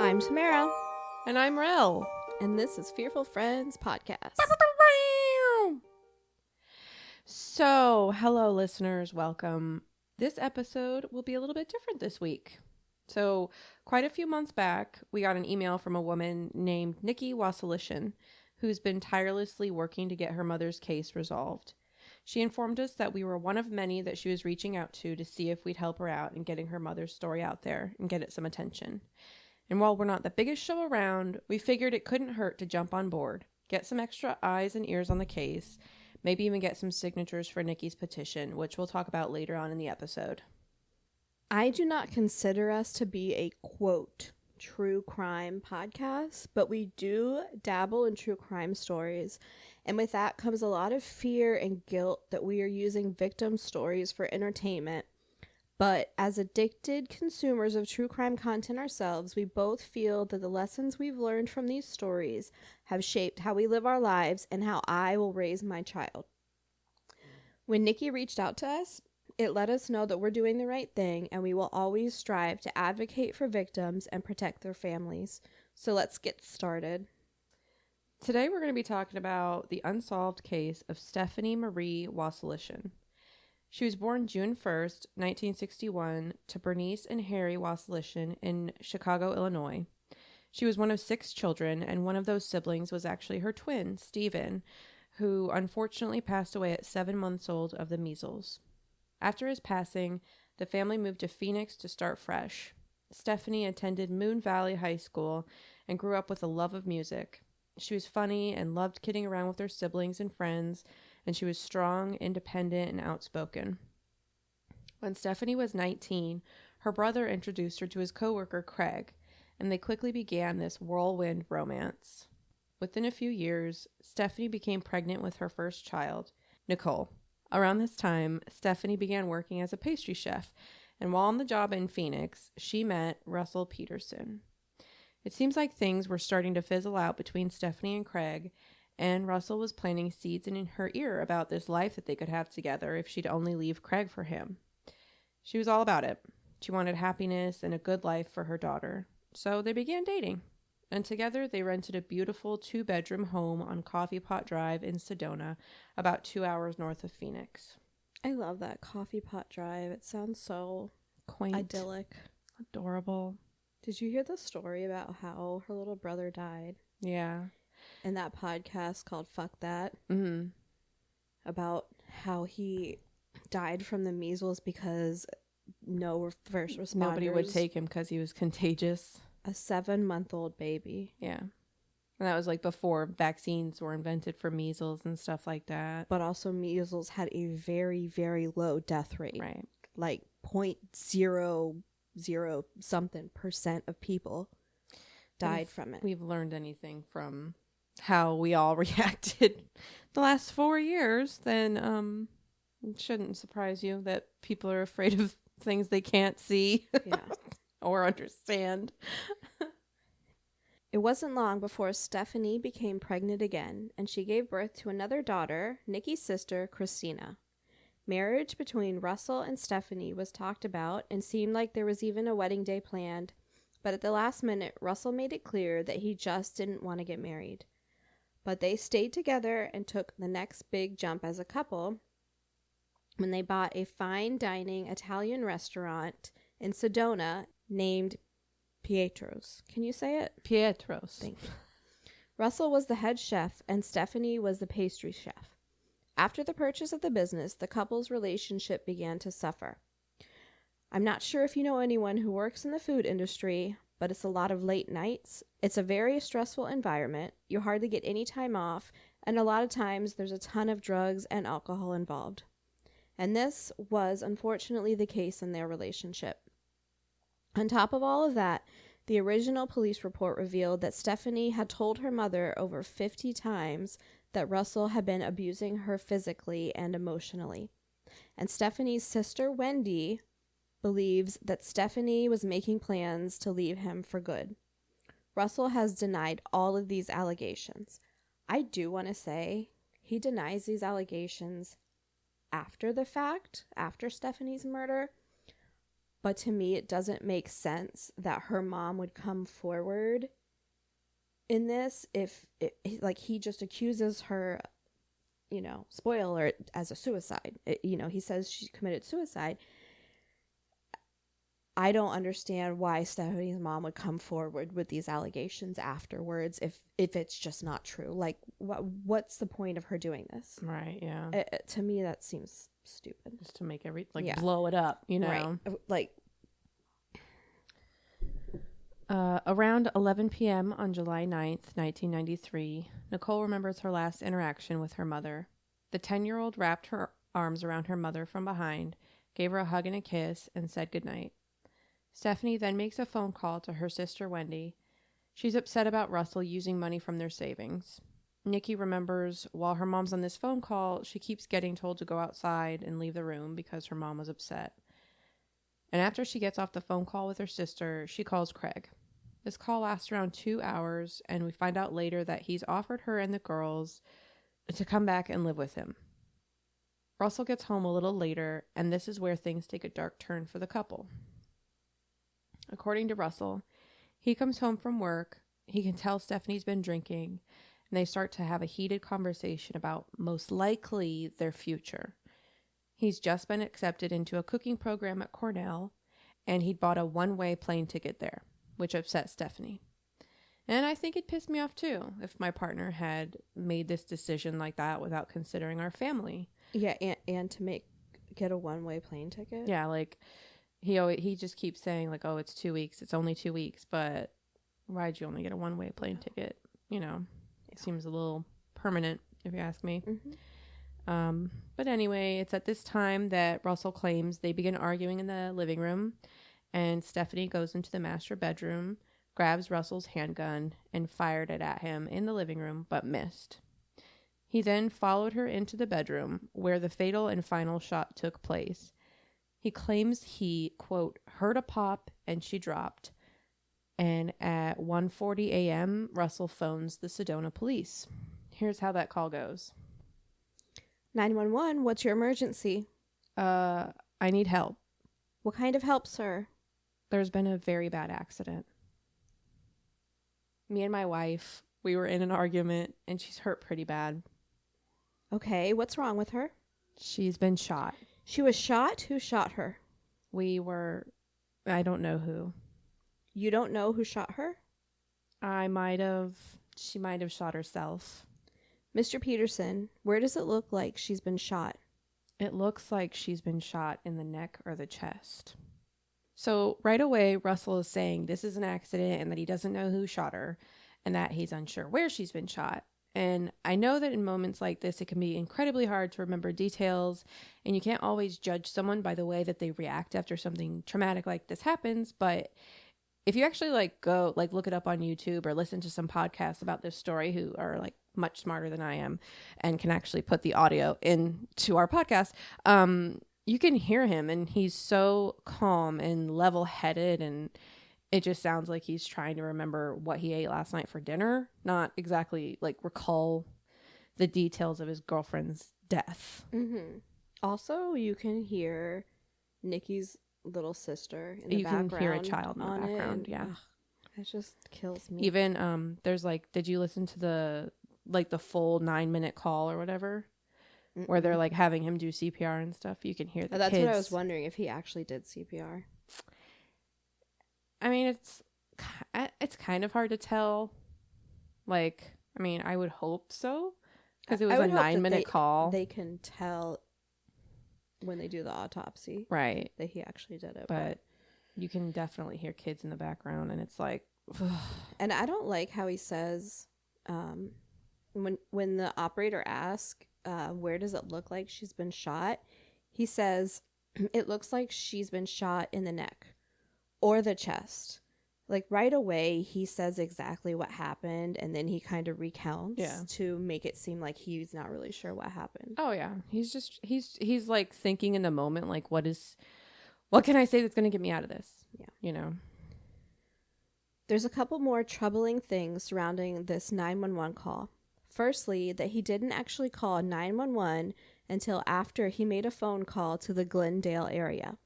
I'm Tamara. And I'm Rel. And this is Fearful Friends Podcast. So, hello listeners, welcome. This episode will be a little bit different this week. So, quite a few months back, we got an email from a woman named Nikki Wasilishin, who's been tirelessly working to get her mother's case resolved. She informed us that we were one of many that she was reaching out to see if we'd help her out in getting her mother's story out there and get it some attention. And while we're not the biggest show around, we figured it couldn't hurt to jump on board, get some extra eyes and ears on the case, maybe even get some signatures for Nikki's petition, which we'll talk about later on in the episode. I do not consider us to be a, quote, true crime podcast, but we do dabble in true crime stories. And with that comes a lot of fear and guilt that we are using victim stories for entertainment. But as addicted consumers of true crime content ourselves, we both feel that the lessons we've learned from these stories have shaped how we live our lives and how I will raise my child. When Nikki reached out to us, it let us know that we're doing the right thing and we will always strive to advocate for victims and protect their families. So let's get started. Today we're going to be talking about the unsolved case of Stephanie Marie Wasilishin. She was born June 1st, 1961, to Bernice and Harry Wasilishin in Chicago, Illinois. She was one of 6 children, and one of those siblings was actually her twin, Stephen, who unfortunately passed away at 7 months old of the measles. After his passing, the family moved to Phoenix to start fresh. Stephanie attended Moon Valley High School and grew up with a love of music. She was funny and loved kidding around with her siblings and friends, and she was strong, independent, and outspoken. When Stephanie was 19, her brother introduced her to his coworker, Craig, and they quickly began this whirlwind romance. Within a few years, Stephanie became pregnant with her first child, Nicole. Around this time, Stephanie began working as a pastry chef, and while on the job in Phoenix, she met Russell Peterson. It seems like things were starting to fizzle out between Stephanie and Craig, and Russell was planting seeds in her ear about this life that they could have together if she'd only leave Craig for him. She was all about it. She wanted happiness and a good life for her daughter. So they began dating. And together they rented a beautiful 2-bedroom home on Coffee Pot Drive in Sedona, about 2 hours north of Phoenix. I love that Coffee Pot Drive. It sounds so Quaint. idyllic. Adorable. Did you hear the story about how her little brother died? Yeah. In that podcast called Fuck That, about how he died from the measles because no first responders. Nobody would take him because he was contagious. A 7-month-old baby. Yeah. And that was like before vaccines were invented for measles and stuff like that. But also measles had a very, very low death rate. Right. Like 0.00 something % of people died from it. We've learned anything from how we all reacted the last 4 years, then it shouldn't surprise you that people are afraid of things they can't see or understand. It wasn't long before Stephanie became pregnant again, and she gave birth to another daughter, Nikki's sister, Christina. Marriage between Russell and Stephanie was talked about and seemed like there was even a wedding day planned, but at the last minute, Russell made it clear that he just didn't want to get married. But they stayed together and took the next big jump as a couple when they bought a fine dining Italian restaurant in Sedona named Pietro's. Can you say it? Pietro's. Thank you. Russell was the head chef and Stephanie was the pastry chef. After the purchase of the business, the couple's relationship began to suffer. I'm not sure if you know anyone who works in the food industry, but it's a lot of late nights. It's a very stressful environment. You hardly get any time off, and a lot of times there's a ton of drugs and alcohol involved. And this was unfortunately the case in their relationship. On top of all of that, the original police report revealed that Stephanie had told her mother over 50 times that Russell had been abusing her physically and emotionally. And Stephanie's sister, Wendy, believes that Stephanie was making plans to leave him for good. Russell has denied all of these allegations. I do want to say he denies these allegations after the fact, after Stephanie's murder. But to me, it doesn't make sense that her mom would come forward in this if, like, he just accuses her, spoiler, as a suicide. He says she committed suicide. I don't understand why Stephanie's mom would come forward with these allegations afterwards if it's just not true. Like, what's the point of her doing this? Right, yeah. To me, that seems stupid. Just to make blow it up, Right. Like, around 11 p.m. on July 9th, 1993, Nicole remembers her last interaction with her mother. The 10-year-old wrapped her arms around her mother from behind, gave her a hug and a kiss, and said goodnight. Stephanie then makes a phone call to her sister Wendy. She's upset about Russell using money from their savings. Nikki remembers while her mom's on this phone call, she keeps getting told to go outside and leave the room because her mom was upset. And after she gets off the phone call with her sister, she calls Craig. This call lasts around 2 hours, and we find out later that he's offered her and the girls to come back and live with him. Russell gets home a little later, and this is where things take a dark turn for the couple. According to Russell, he comes home from work, he can tell Stephanie's been drinking, and they start to have a heated conversation about most likely their future. He's just been accepted into a cooking program at Cornell, and he'd bought a one-way plane ticket there, which upset Stephanie. And I think it pissed me off too, if my partner had made this decision like that without considering our family. Yeah, and to get a one-way plane ticket? Yeah, like, he just keeps saying, like, oh, it's 2 weeks, it's only 2 weeks, but why'd you only get a one-way plane ticket? It seems a little permanent, if you ask me. Mm-hmm. But anyway, it's at this time that Russell claims they begin arguing in the living room, and Stephanie goes into the master bedroom, grabs Russell's handgun, and fired it at him in the living room, but missed. He then followed her into the bedroom, where the fatal and final shot took place. He claims he, quote, heard a pop and she dropped. And at 1:40 a.m., Russell phones the Sedona Police. Here's how that call goes. 911, what's your emergency? I need help. What kind of help, sir? There's been a very bad accident. Me and my wife, we were in an argument and she's hurt pretty bad. Okay, what's wrong with her? She's been shot. She was shot? Who shot her? I don't know who. You don't know who shot her? She might have shot herself. Mr. Peterson, where does it look like she's been shot? It looks like she's been shot in the neck or the chest. So right away, Russell is saying this is an accident and that he doesn't know who shot her and that he's unsure where she's been shot. And I know that in moments like this, it can be incredibly hard to remember details, and you can't always judge someone by the way that they react after something traumatic like this happens. But if you actually go look it up on YouTube or listen to some podcasts about this story who are much smarter than I am and can actually put the audio into our podcast, you can hear him and he's so calm and level-headed, and it just sounds like he's trying to remember what he ate last night for dinner, not exactly recall the details of his girlfriend's death. Mm-hmm. Also, you can hear Nikki's little sister in the background. You can hear a child in the background, yeah. Ugh, it just kills me. Even, there's did you listen to the full 9-minute call or whatever? Mm-mm. Where they're having him do CPR and stuff? You can hear the That's kids. what I was wondering, if he actually did CPR. I mean, it's kind of hard to tell. I would hope so, because it was a 9-minute call. They can tell when they do the autopsy, right, that he actually did it. But you can definitely hear kids in the background, and it's and I don't like how he says, when the operator asks, where does it look like she's been shot? He says, it looks like she's been shot in the neck or the chest. Right away, he says exactly what happened, and then he kind of recounts to make it seem like he's not really sure what happened. Oh yeah, he's thinking in the moment, what can I say that's going to get me out of this? Yeah, There's a couple more troubling things surrounding this 911 call. Firstly, that he didn't actually call 911 until after he made a phone call to the Glendale area.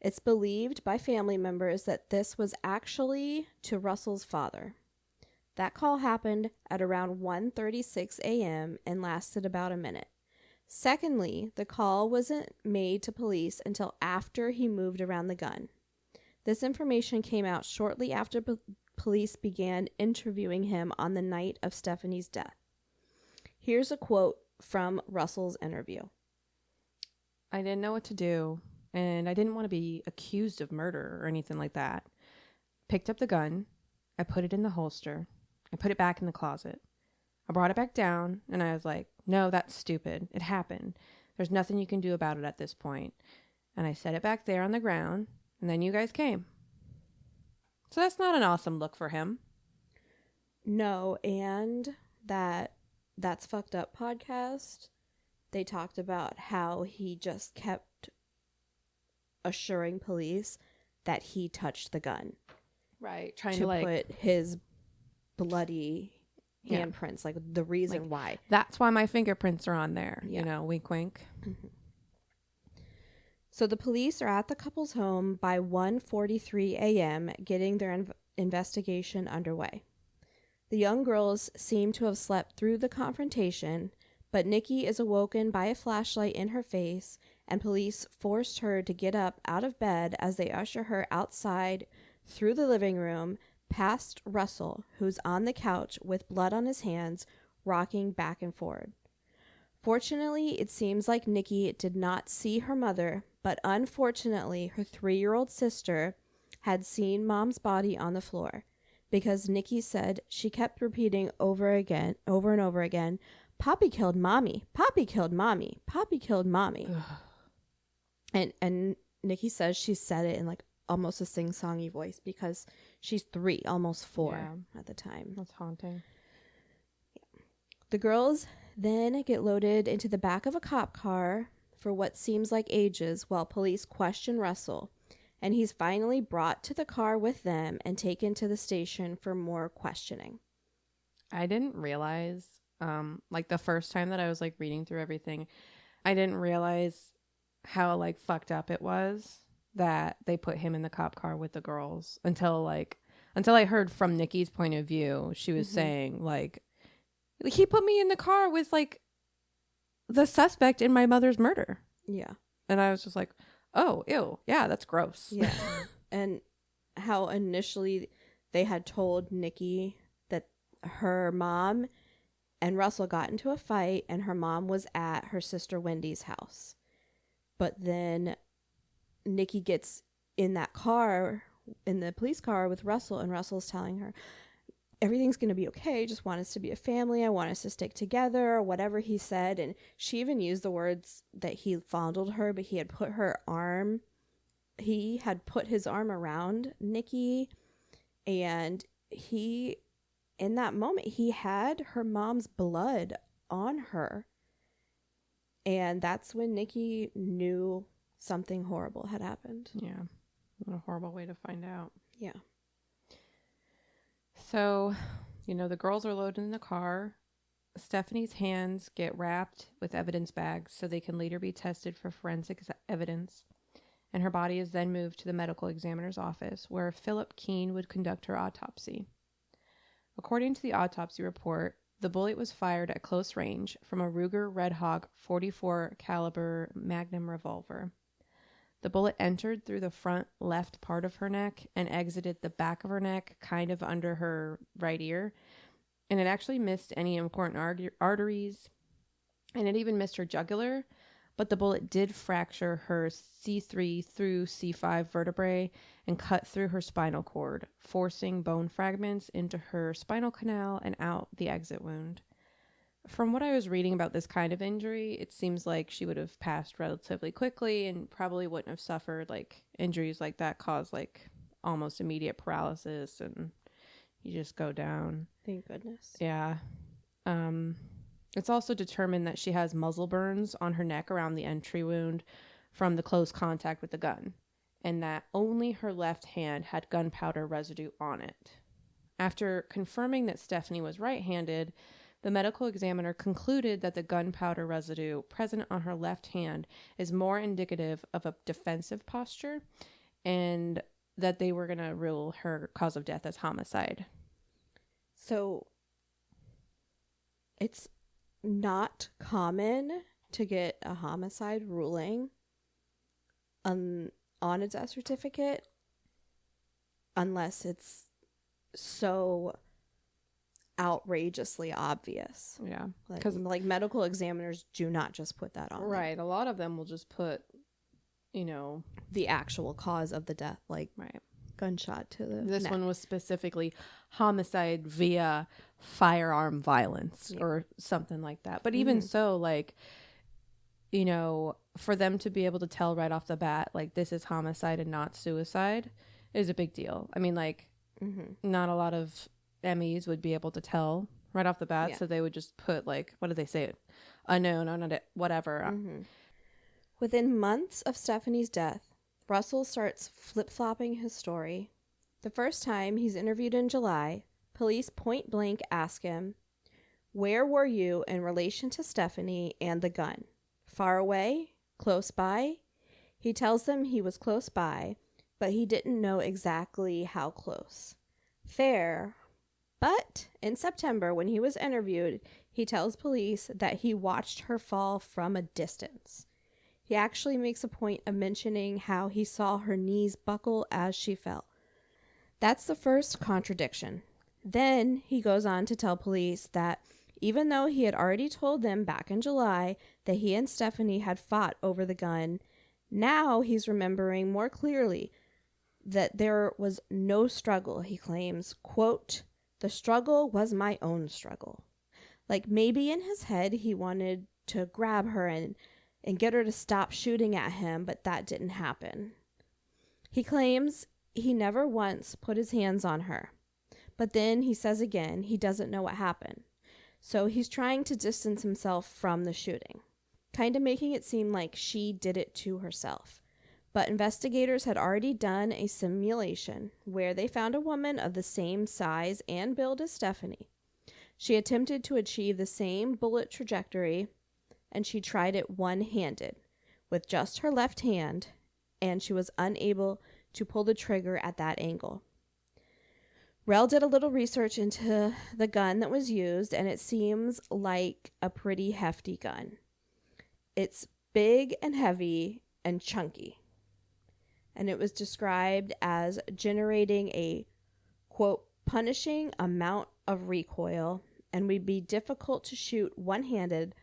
It's believed by family members that this was actually to Russell's father. That call happened at around 1:36 a.m. and lasted about a minute. Secondly, the call wasn't made to police until after he moved around the gun. This information came out shortly after police began interviewing him on the night of Stephanie's death. Here's a quote from Russell's interview. I didn't know what to do, and I didn't want to be accused of murder or anything like that. Picked up the gun. I put it in the holster. I put it back in the closet. I brought it back down, and I was like, no, that's stupid. It happened. There's nothing you can do about it at this point. And I set it back there on the ground, and then you guys came. So that's not an awesome look for him. No, and That's Fucked Up podcast, they talked about how he just kept assuring police that he touched the gun. Right. Trying to to like put his bloody handprints, like the reason why. That's why my fingerprints are on there. Yeah. You know, wink, wink. Mm-hmm. So the police are at the couple's home by 1:43 a.m. getting their investigation underway. The young girls seem to have slept through the confrontation, but Nikki is awoken by a flashlight in her face, and police forced her to get up out of bed as they usher her outside through the living room, past Russell, who's on the couch with blood on his hands, rocking back and forward. Fortunately, it seems like Nikki did not see her mother, but unfortunately, her 3-year-old sister had seen Mom's body on the floor, because Nikki said she kept repeating over and over again, Poppy killed Mommy, Poppy killed Mommy, Poppy killed Mommy. And Nikki says she said it in like almost a sing-songy voice because she's 3, almost 4 at the time. That's haunting. The girls then get loaded into the back of a cop car for what seems like ages while police question Russell, and he's finally brought to the car with them and taken to the station for more questioning. I didn't realize, like the first time that I was like reading through everything, I didn't realize how like fucked up it was that they put him in the cop car with the girls until I heard from Nikki's point of view. She was saying like, he put me in the car with like the suspect in my mother's murder. Yeah. And I was just like, oh, ew. Yeah, that's gross. Yeah. And how initially they had told Nikki that her mom and Russell got into a fight and her mom was at her sister Wendy's house. But then Nikki gets in that car, in the police car with Russell, and Russell's telling her, everything's going to be okay. Just want us to be a family. I want us to stick together, or whatever he said. And she even used the words that he fondled her, but he had put his arm around Nikki. And in that moment, he had her mom's blood on her. And that's when Nikki knew something horrible had happened. Yeah. What a horrible way to find out. Yeah. So, the girls are loaded in the car. Stephanie's hands get wrapped with evidence bags so they can later be tested for forensic evidence. And her body is then moved to the medical examiner's office, where Philip Keene would conduct her autopsy. According to the autopsy report, the bullet was fired at close range from a Ruger Red Hawk .44 caliber Magnum revolver. The bullet entered through the front left part of her neck and exited the back of her neck, kind of under her right ear. And it actually missed any important arteries, and it even missed her jugular. But the bullet did fracture her C3 through C5 vertebrae and cut through her spinal cord, forcing bone fragments into her spinal canal and out the exit wound. From what I was reading about this kind of injury, it seems like she would have passed relatively quickly and probably wouldn't have suffered like injuries like that cause like almost immediate paralysis and you just go down. Thank goodness. Yeah. It's also determined that she has muzzle burns on her neck around the entry wound from the close contact with the gun, and that only her left hand had gunpowder residue on it. After confirming that Stephanie was right-handed, The medical examiner concluded that the gunpowder residue present on her left hand is more indicative of a defensive posture, and that they were going to rule her cause of death as homicide. So it's not common to get a homicide ruling on a death certificate unless it's so outrageously obvious. Yeah. Because like medical examiners do not just put that on. Right. A lot of them will just put, the actual cause of the death, like right. gunshot to the This neck. one was specifically homicide via firearm violence or something like that. But even so, like, for them to be able to tell right off the bat, like, this is homicide and not suicide is a big deal. I mean, like, not a lot of MEs would be able to tell right off the bat. So they would just put, like, what did they say? Unknown, whatever. Within months of Stephanie's death, Russell starts flip-flopping his story. The first time he's interviewed in July, police point blank ask him, "Where were you in relation to Stephanie and the gun? Far away? Close by?" He tells them he was close by, but he didn't know exactly how close. Fair. But in September, when he was interviewed, he tells police that he watched her fall from a distance. He actually makes a point of mentioning how he saw her knees buckle as she fell. That's the first contradiction. Then he goes on to tell police that even though he had already told them back in July that he and Stephanie had fought over the gun, now he's remembering more clearly that there was no struggle, he claims. Quote, "The struggle was my own struggle." Like maybe in his head he wanted to grab her and get her to stop shooting at him, but that didn't happen. He claims he never once put his hands on her, but then he says again he doesn't know what happened. So he's trying to distance himself from the shooting, kind of making it seem like she did it to herself. But investigators had already done a simulation where they found a woman of the same size and build as Stephanie. She attempted to achieve the same bullet trajectory, and she tried it one-handed with just her left hand, and she was unable to pull the trigger at that angle. Rel did a little research into the gun that was used, and it seems like a pretty hefty gun. It's big and heavy and chunky, and it was described as generating a, quote, punishing amount of recoil and would be difficult to shoot one-handed,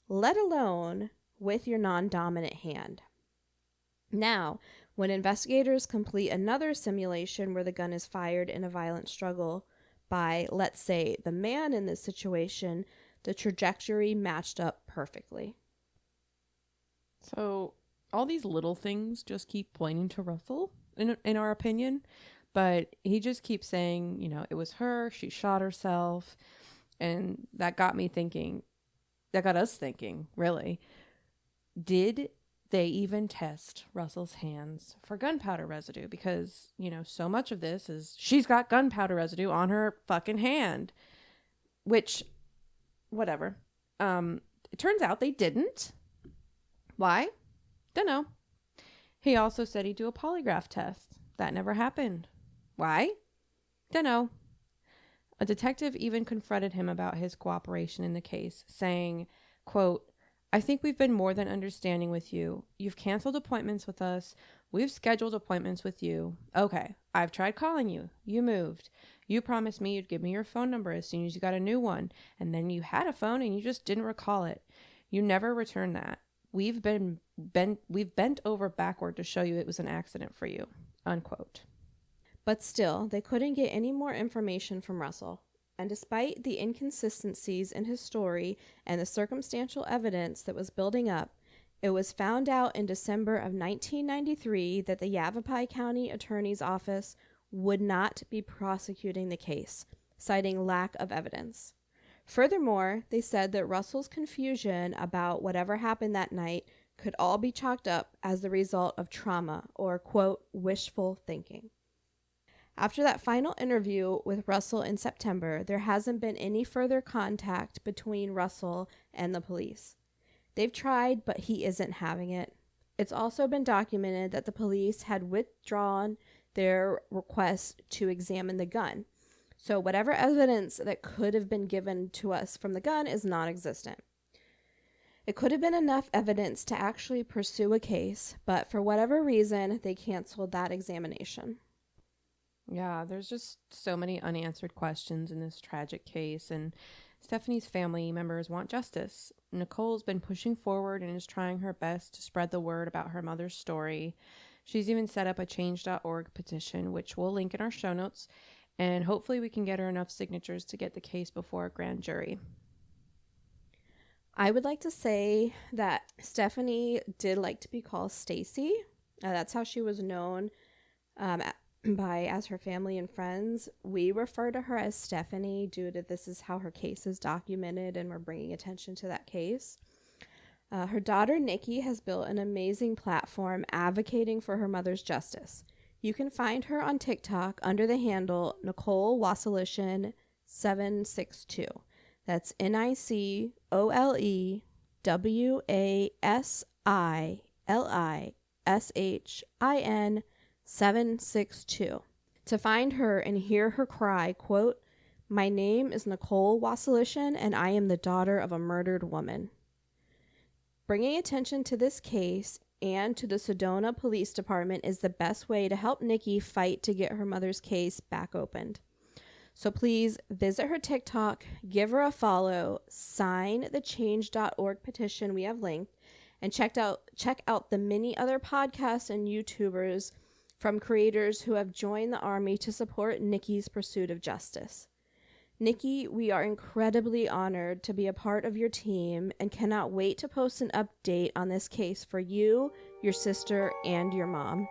let alone with your non-dominant hand. Now, when investigators complete another simulation where the gun is fired in a violent struggle by, let's say, the man in this situation, the trajectory matched up perfectly. So all these little things just keep pointing to Russell, in our opinion. But he just keeps saying, it was her, she shot herself. And that got us thinking, really. Did they even test Russell's hands for gunpowder residue? Because, so much of this is she's got gunpowder residue on her fucking hand. Which, whatever. It turns out they didn't. Why? Dunno. He also said he'd do a polygraph test. That never happened. Why? Dunno. A detective even confronted him about his cooperation in the case, saying, quote, "I think we've been more than understanding with you. You've canceled appointments with us. We've scheduled appointments with you. Okay, I've tried calling you. You moved. You promised me you'd give me your phone number as soon as you got a new one, and then you had a phone and you just didn't recall it. You never returned that. We've bent over backward to show you it was an accident for you." Unquote. But still, they couldn't get any more information from Russell. And despite the inconsistencies in his story and the circumstantial evidence that was building up, it was found out in December of 1993 that the Yavapai County Attorney's Office would not be prosecuting the case, citing lack of evidence. Furthermore, they said that Russell's confusion about whatever happened that night could all be chalked up as the result of trauma or, quote, wishful thinking. After that final interview with Russell in September, there hasn't been any further contact between Russell and the police. They've tried, but he isn't having it. It's also been documented that the police had withdrawn their request to examine the gun. So whatever evidence that could have been given to us from the gun is non-existent. It could have been enough evidence to actually pursue a case, but for whatever reason, they canceled that examination. Yeah, there's just so many unanswered questions in this tragic case, and Stephanie's family members want justice. Nicole's been pushing forward and is trying her best to spread the word about her mother's story. She's even set up a change.org petition, which we'll link in our show notes, and hopefully we can get her enough signatures to get the case before a grand jury. I would like to say that Stephanie did like to be called Stacy. That's how she was known as her family and friends. We refer to her as Stephanie due to this is how her case is documented, and we're bringing attention to that case. Her daughter Nikki has built an amazing platform advocating for her mother's justice. You can find her on TikTok under the handle Nicole Wasilishin 762. That's NICOLEWASILISHIN 762. To find her and hear her cry, quote, "My name is Nicole Wasilishin and I am the daughter of a murdered woman." Bringing attention to this case and to the Sedona Police Department is the best way to help Nikki fight to get her mother's case back opened. So please visit her TikTok, give her a follow, sign the change.org petition we have linked, and check out the many other podcasts and YouTubers from creators who have joined the army to support Nikki's pursuit of justice. Nikki, we are incredibly honored to be a part of your team and cannot wait to post an update on this case for you, your sister, and your mom.